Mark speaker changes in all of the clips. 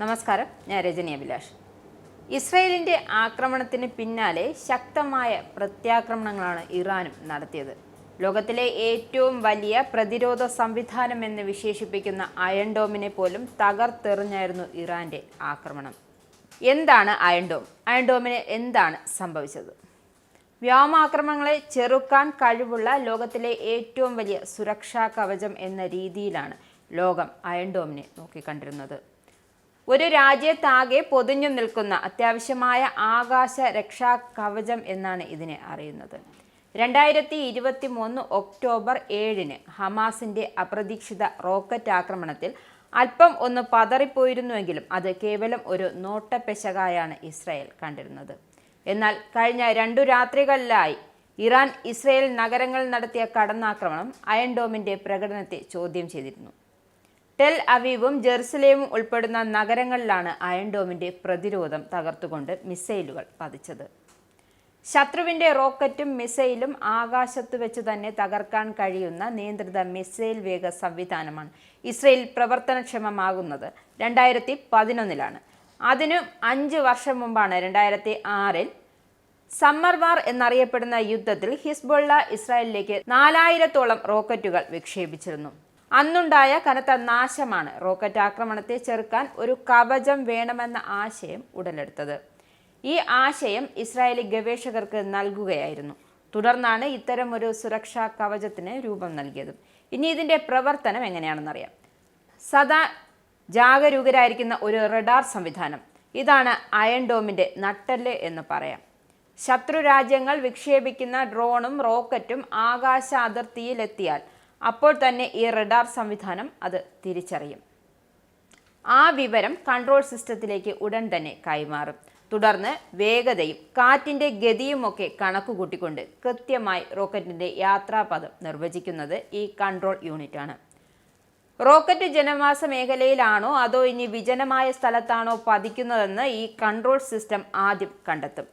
Speaker 1: നമസ്കാരം, ഞാൻ രജനി അഭിലാഷ്. ഇസ്രയേലിൻ്റെ ആക്രമണത്തിന് പിന്നാലെ ശക്തമായ പ്രത്യാക്രമണങ്ങളാണ് ഇറാനും നടത്തിയത്. ലോകത്തിലെ ഏറ്റവും വലിയ പ്രതിരോധ സംവിധാനം എന്ന് വിശേഷിപ്പിക്കുന്ന അയൺ ഡോമിനെ പോലും തകർത്തെറിഞ്ഞായിരുന്നു ഇറാന്റെ ആക്രമണം. എന്താണ് അയൺ ഡോം? അയൺ ഡോമിന് എന്താണ് സംഭവിച്ചത്? വ്യോമാക്രമണങ്ങളെ ചെറുക്കാൻ കഴിവുള്ള ലോകത്തിലെ ഏറ്റവും വലിയ സുരക്ഷാ കവചം എന്ന രീതിയിലാണ് ലോകം അയൺ ഡോമിനെ നോക്കിക്കണ്ടിരുന്നത്. ഒരു രാജ്യത്താകെ പൊതിഞ്ഞു നിൽക്കുന്ന അത്യാവശ്യമായ ആകാശ രക്ഷാ കവചം എന്നാണ് ഇതിനെ അറിയുന്നത്. 2023 ഒക്ടോബർ 7 ഹമാസിന്റെ അപ്രതീക്ഷിത റോക്കറ്റ് ആക്രമണത്തിൽ അല്പം ഒന്ന് പതറിപ്പോയിരുന്നുവെങ്കിലും അത് കേവലം ഒരു നോട്ടപ്പെശകായാണ് ഇസ്രായേൽ കണ്ടിരുന്നത്. എന്നാൽ കഴിഞ്ഞ 2 രാത്രികളിലായി ഇറാൻ ഇസ്രായേൽ നഗരങ്ങളിൽ നടത്തിയ കടന്നാക്രമണം അയൺ ഡോമിന്റെ പ്രകടനത്തെ ചോദ്യം ചെയ്തിരുന്നു. ടെൽ അവീവും ജെറുസലേമും ഉൾപ്പെടുന്ന നഗരങ്ങളിലാണ് അയൺ ഡോമിന്റെ പ്രതിരോധം തകർത്തുകൊണ്ട് മിസൈലുകൾ പതിച്ചത്. ശത്രുവിന്റെ റോക്കറ്റും മിസൈലും ആകാശത്ത് വെച്ച് തന്നെ തകർക്കാൻ കഴിയുന്ന നിയന്ത്രിത മിസൈൽ വേഗ സംവിധാനമാണ് ഇസ്രയേൽ പ്രവർത്തനക്ഷമമാകുന്നത് 2011 അതിനു 5 വർഷം മുമ്പാണ് 2006 സമ്മർ വാർ എന്നറിയപ്പെടുന്ന യുദ്ധത്തിൽ ഹിസ്ബുള്ള ഇസ്രായേലിലേക്ക് 4000-ഓളം റോക്കറ്റുകൾ വിക്ഷേപിച്ചിരുന്നു. അന്നുണ്ടായ കനത്ത നാശമാണ് റോക്കറ്റ് ആക്രമണത്തെ ചെറുക്കാൻ ഒരു കവചം വേണമെന്ന ആശയം ഉടലെടുത്തത്. ഈ ആശയം ഇസ്രായേലി ഗവേഷകർക്ക് നൽകുകയായിരുന്നു. തുടർന്നാണ് ഇത്തരം ഒരു സുരക്ഷാ കവചത്തിന് രൂപം നൽകിയത്. ഇനി ഇതിന്റെ പ്രവർത്തനം എങ്ങനെയാണെന്നറിയാം. സദാ ജാഗരൂകരായിരിക്കുന്ന ഒരു റഡാർ സംവിധാനം, ഇതാണ് അയൺ ഡോമിന്റെ നട്ടെല്ല് എന്ന് പറയാം. ശത്രു രാജ്യങ്ങൾ വിക്ഷേപിക്കുന്ന ഡ്രോണും റോക്കറ്റും ആകാശ അതിർത്തിയിലെത്തിയാൽ അപ്പോൾ തന്നെ ഈ റഡാർ സംവിധാനം അത് തിരിച്ചറിയും. ആ വിവരം കൺട്രോൾ സിസ്റ്റത്തിലേക്ക് ഉടൻ തന്നെ കൈമാറും. തുടർന്ന് വേഗതയും കാറ്റിന്റെ ഗതിയുമൊക്കെ കണക്കുകൂട്ടിക്കൊണ്ട് കൃത്യമായി റോക്കറ്റിന്റെ യാത്രാപഥം നിർവചിക്കുന്നത് ഈ കൺട്രോൾ യൂണിറ്റാണ്. റോക്കറ്റ് ജനവാസ മേഖലയിലാണോ അതോ ഇനി വിജനമായ സ്ഥലത്താണോ പതിക്കുന്നതെന്ന് ഈ കൺട്രോൾ സിസ്റ്റം ആദ്യം കണ്ടെത്തും.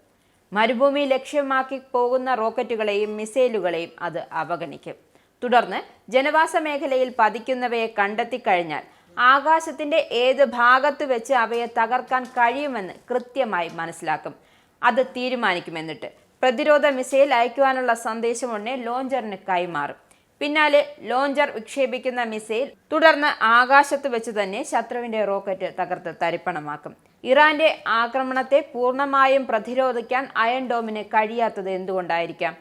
Speaker 1: മരുഭൂമി ലക്ഷ്യമാക്കി പോകുന്ന റോക്കറ്റുകളെയും മിസൈലുകളെയും അത് അവഗണിക്കും. തുടർന്ന് ജനവാസ മേഖലയിൽ പതിക്കുന്നവയെ കണ്ടെത്തിക്കഴിഞ്ഞാൽ ആകാശത്തിന്റെ ഏത് ഭാഗത്ത് വെച്ച് അവയെ തകർക്കാൻ കഴിയുമെന്ന് കൃത്യമായി മനസ്സിലാക്കും. അത് തീരുമാനിക്കുമെന്നിട്ട് പ്രതിരോധ മിസൈൽ അയക്കുവാനുള്ള സന്ദേശമുടനെ ലോഞ്ചറിന് കൈമാറും. പിന്നാലെ ലോഞ്ചർ വിക്ഷേപിക്കുന്ന മിസൈൽ തുടർന്ന് ആകാശത്ത് വെച്ച് തന്നെ ശത്രുവിന്റെ റോക്കറ്റ് തകർത്ത് തരിപ്പണമാക്കും. ഇറാന്റെ ആക്രമണത്തെ പൂർണ്ണമായും പ്രതിരോധിക്കാൻ അയൺ ഡോമിന് കഴിയാത്തത് എന്തുകൊണ്ടായിരിക്കാം?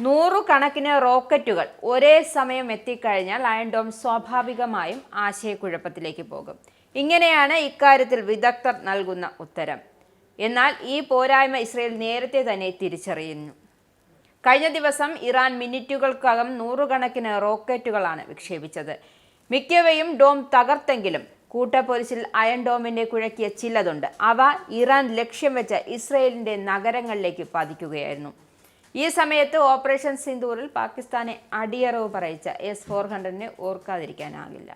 Speaker 1: 100 കണക്കിന് റോക്കറ്റുകൾ ഒരേ സമയം എത്തിക്കഴിഞ്ഞാൽ അയൺ ഡോം സ്വാഭാവികമായും ആശയക്കുഴപ്പത്തിലേക്ക് പോകും. ഇങ്ങനെയാണ് ഇക്കാര്യത്തിൽ വിദഗ്ധർ നൽകുന്ന ഉത്തരം. എന്നാൽ ഈ പോരായ്മ ഇസ്രയേൽ നേരത്തെ തന്നെ തിരിച്ചറിയുന്നു. കഴിഞ്ഞ ദിവസം ഇറാൻ മിനിറ്റുകൾക്കകം 100 കണക്കിന് റോക്കറ്റുകളാണ് വിക്ഷേപിച്ചത്. മിക്കവയും ഡോം തകർത്തെങ്കിലും കൂട്ടപ്പൊരിച്ചിൽ അയൺ ഡോമിന്റെ കുഴക്കിയ ചിലതുണ്ട്. അവ ഇറാൻ ലക്ഷ്യം വെച്ച ഇസ്രയേലിന്റെ നഗരങ്ങളിലേക്ക് പതിക്കുകയായിരുന്നു. ഈ സമയത്ത് ഓപ്പറേഷൻ സിന്ദൂറിൽ പാകിസ്ഥാനെ അടിയറവ് പറയിച്ച S-400 ഓർക്കാതിരിക്കാനാകില്ല.